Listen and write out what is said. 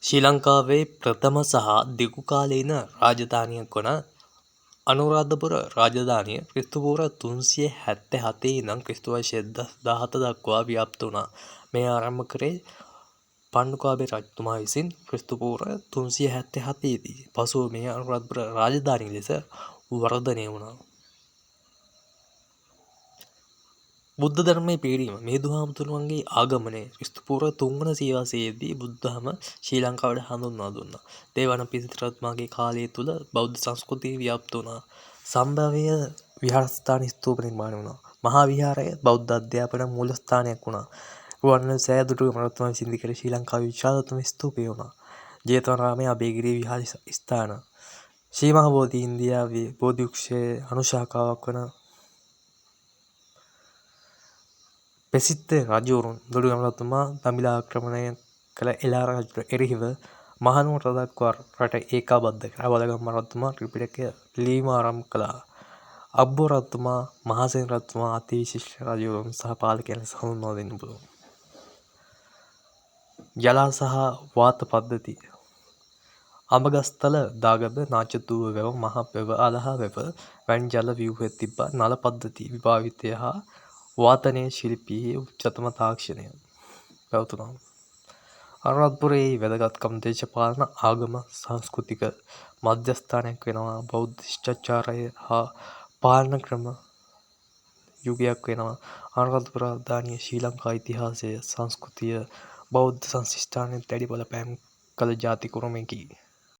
ශ්‍රී ලංකාවේ ප්‍රථම සහ දිගුකාලීන රාජධානියක් වන අනුරාධපුර රාජධානිය ක්‍රිස්තුපූර්ව 377 ඉඳන් ක්‍රිස්තු වර්ෂ 17 දක්වා ව්‍යාප්ත වුණා. මේ ආරම්භ කරේ පණ්ඩුකාභය රජතුමා විසින් ක්‍රිස්තුපූර්ව 377 දී. පසුව මේ අනුරාධපුර රාජධානිය ලෙස වර්ධනය වුණා. බුද්ධ ධර්මයේ පිරීම මිහිඳු හාමුදුරුවන්ගේ ආගමනය ක්‍රිස්තුපූර්ව 3 වන සියවසේදී බුදු දහම ශ්‍රී ලංකාවට හඳුන්වා දුන්නා. දේවානම්පියතිස්ස රජතුමාගේ කාලය තුල බෞද්ධ සංස්කෘතිය ව්‍යාප්ත වුණා. සම්භව්‍ය විහාරස්ථාන ස්තූප නිර්මාණය වුණා. මහා විහාරය බෞද්ධ අධ්‍යාපන මූලස්ථානයක් වුණා. රුවන්වැලි සෑදුටුව මහරහතන් වහන්සේ ඉදි කළ ශ්‍රී ලංකාවේ විශාලතම ස්තූපය වුණා. ජේතවනාරාමයේ අභයගිරි විහාර ස්ථාන. ශ්‍රී මහා බෝධි ඉන්දියාවේ බෝධි වෘක්ෂයේ අනුශාඛාවක් වන ප්‍රසිද්ධ රජවරුන් දුටුගැමුණු රජතුමා දමිළ ආක්‍රමණය කළ එළාර රජුට එරෙහිව මහනුවර දක්වා රට ඒකාබද්ධ කර වලගම් රජතුමා ත්‍රිපිටකය ලිවීම ආරම්භ කළා. අබ්බෝ රජතුමා මහසේන රජතුමා අති විශිෂ්ට රජවරුන් සහ පාලකයන් ලෙස හඳුන්වා දෙන්න පුළුවන්. ජලා සහ වාත පද්ධති අඹගස්තල දාගැබ නාචතුව වැව මහ වැව අලහ වැව වැනි ජල ව්‍යූහ තිබ්බා. නල පද්ධති විභාවිතය හා වාතනය ශිල්පයේ උච්චතම තාක්ෂණය පැවතුණා. අනුරාධපුරයේ වැදගත්කම දේශපාලන ආගම සංස්කෘතික මධ්‍යස්ථානයක් වෙනවා. බෞද්ධ ශිෂ්ටාචාරය හා පාලන ක්‍රම යුගයක් වෙනවා. අනුරාධපුර රාජධානිය ශ්‍රී ලංකා ඉතිහාසය සංස්කෘතිය බෞද්ධ සංස්ථානයට දැඩි බලපෑම් කළ ජාතික උරුමයකි.